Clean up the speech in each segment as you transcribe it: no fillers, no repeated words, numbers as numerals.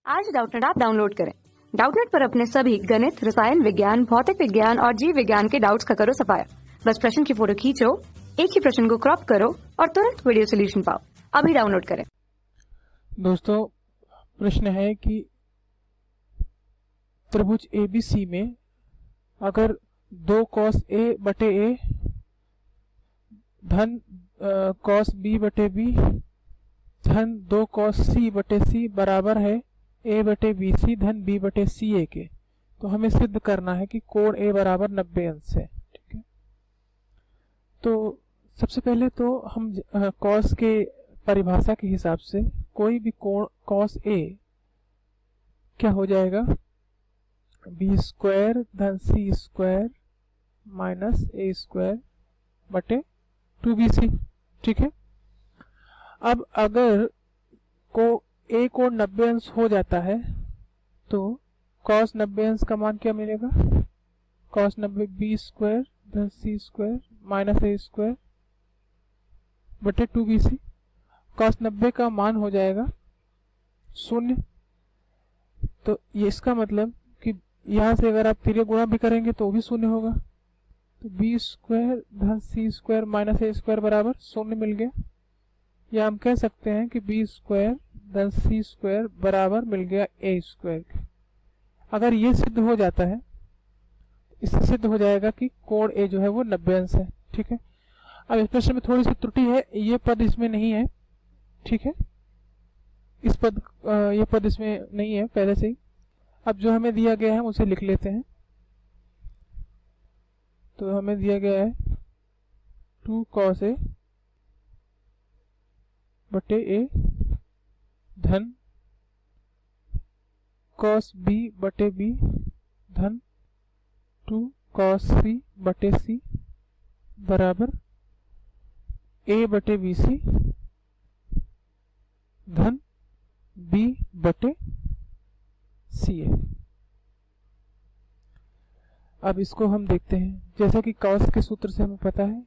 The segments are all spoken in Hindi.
आज डाउटनेट ऐप डाउनलोड करें। डाउटनेट पर अपने सभी गणित, रसायन विज्ञान, भौतिक विज्ञान और जीव विज्ञान के डाउट्स का करो सफाया। बस प्रश्न की फोटो खींचो, एक ही प्रश्न को क्रॉप करो और तुरंत वीडियो सोल्यूशन पाओ। अभी डाउनलोड करें। दोस्तों, प्रश्न है कि त्रिभुज एबीसी में अगर 2 cos A बटे A धन cos B बटे B धन 2 cos C बटे C बराबर है A बटे BC धन B बटे CA के, तो हमें सिद्ध करना है कि कोण A बराबर 90 अंश है। ठीक है, तो सबसे पहले तो हम cos के परिभाषा के हिसाब से कोई भी कोण cos A क्या हो जाएगा, B स्क्वायर धन C square minus A square बटे 2BC। ठीक है, अब अगर को A कोण 90 अंश हो जाता है तो cos 90 अंश का मान क्या मिलेगा, cos 90 B स्क्वायर धन C square minus A square बटे 2BC। cos 90 का मान हो जाएगा 0। तो ये इसका मतलब कि यहाँ से अगर आप तिर्यक गुणा भी करेंगे तो भी 0 होगा, तो B स्क्वायर धन C square minus A square बराबर 0 मिल गया। या हम कह सकते हैं कि B स्क्वायर धन C स्क्वायर बराबर मिल गया A स्क्वायर। अगर ये सिद्ध हो जाता है, इससे सिद्ध हो जाएगा कि कोण A जो है वो 90 अंश है। ठीक है, अब इस प्रश्न में थोड़ी सी त्रुटि है, ये पद इसमें नहीं है। ठीक है, ये पद इसमें नहीं है पहले से ही। अब जो हमें दिया गया है उसे लिख लेते हैं। तो हमें दिया गया है 2 cos A बटे A धन cos B बटे B धन 2 cos C बटे C बराबर A बटे BC धन B बटे CA। अब इसको हम देखते हैं, जैसा कि cos के सूत्र से हमें पता है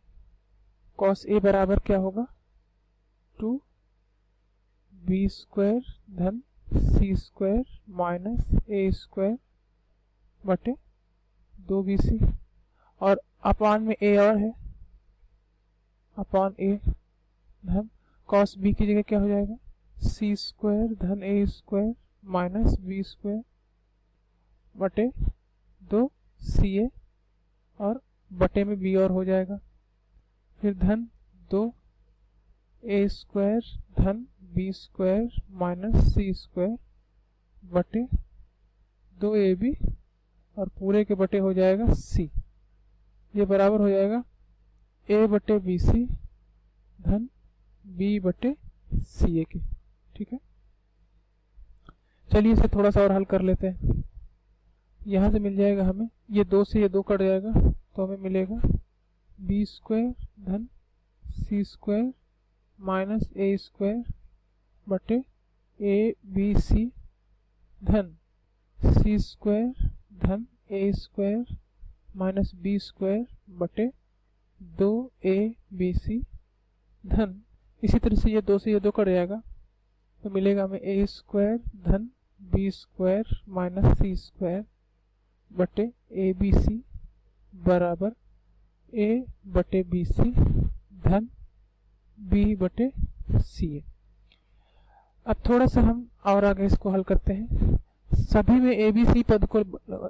cos A बराबर क्या होगा, 2B स्क्वायर धन C square minus A square बटे 2BC, और अपान में A और है, अपान A धन cos B की जगह क्या हो जाएगा, C स्क्वायर धन A square minus B square बटे 2CA, और बटे में B और हो जाएगा, फिर धन 2A स्क्वायर धन B square minus C square बटे 2AB, और पूरे के बटे हो जाएगा C। ये बराबर हो जाएगा A बटे BC धन B बटे CA के। ठीक है, चलिए इसे थोड़ा सा और हल कर लेते हैं। यहाँ से मिल जाएगा हमें, ये 2 से ये 2 कट जाएगा, तो हमें मिलेगा B स्क्वायर धन C square minus A square बटे ABC धन C स्क्वायर धन A square minus B square बटे 2ABC धन, इसी तरह से ये 2 से ये 2 कट जाएगा, तो मिलेगा हमें A स्क्वायर धन B square minus C square बटे ABC बराबर A बटे BC धन B बटे CA। अब थोड़ा सा हम और आगे इसको हल करते हैं। सभी में ABC पद को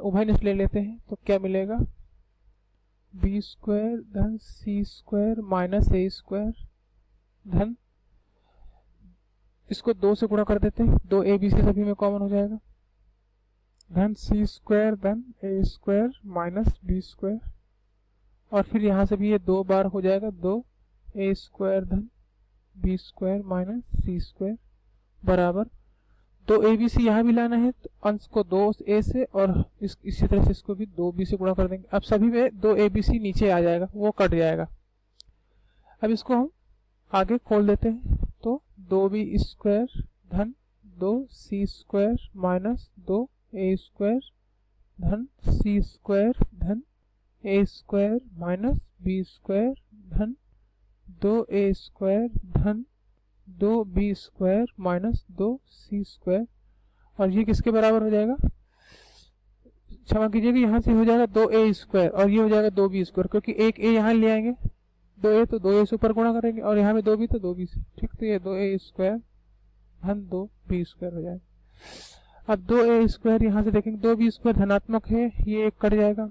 उभयनिष्ठ ले लेते हैं, तो क्या मिलेगा, B स्क्वायर धन C square minus A square धन, इसको 2 से गुणा कर देते हैं, 2ABC सभी में कॉमन हो जाएगा, धन C स्क्वायर धन A square minus B square, और फिर यहाँ से भी ये 2 बार हो जाएगा, 2A स्क्वायर धन B square minus C square बराबर 2ABC यहाँ भी लाना है, तो अंश को 2A से और इसी तरह से इसको भी 2B से गुणा कर देंगे। अब सभी में 2ABC नीचे आ जाएगा, वो कट जाएगा। अब इसको हम आगे खोल देते हैं, तो 2B स्क्वायर धन 2C square minus 2A square धन C स्क्वायर धन A square minus B square धन 2A स्क्वायर धन 2B square minus 2C square, और ये किसके बराबर हो जाएगा, क्षमा कीजिएगा, यहाँ से हो जाएगा 2a² और ये हो जाएगा 2b², क्योंकि एक a यहाँ ले आएंगे, 2a तो 2a से ऊपर गुणा करेंगे और यहाँ में 2b तो 2b से, ठीक। तो ये 2a² धन 2b² हो जाएगा। अब 2a² यहाँ से देखेंगे 2b² धनात्मक है, ये एक कट जाएगा,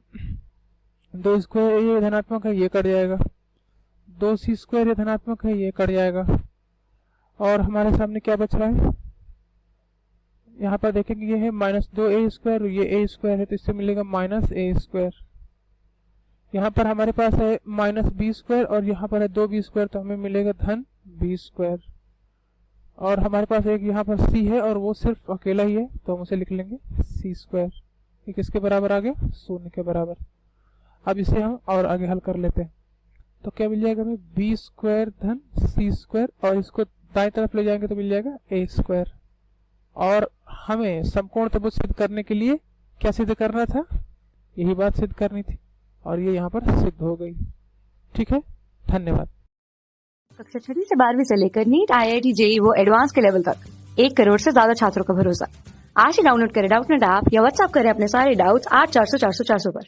2² ये धनात्मक है, ये कट जाएगा, 2c² ये धनात्मक है, ये कट जाएगा। और हमारे सामने क्या बच रहा है, यहाँ पर देखेंगे ये है -2a², ये a² है तो इससे मिलेगा -a²। यहाँ पर हमारे पास है -b² और यहाँ पर है 2b² तो हमें मिलेगा धन b²। और हमारे पास एक यहाँ पर c है और वो सिर्फ अकेला ही है तो हम उसे लिख लेंगे c²। ये किसके बराबर आ गया, 0 के बराबर। अब इसे हम और आगे हल कर लेते हैं तो क्या मिल जाएगा हमें, b² धन c² और इसको दाएं तरफ ले जाएंगे तो मिल जाएगा a²। और हमें समकोण त्रिभुज सिद्ध करने के लिए क्या सिद्ध करना था, यही बात सिद्ध करनी थी और ये यहाँ पर सिद्ध हो गई। ठीक है, धन्यवाद। कक्षा 6वीं से 12वीं से लेकर नीट, IIT, JEE वो एडवांस के लेवल तक 1 करोड़ से ज्यादा छात्रों का भरोसा। आज ही डाउनलोड करें डाउटनेट ऐप या व्हाट्सएप करें अपने सारे डाउट्स 8400 400 400 पर।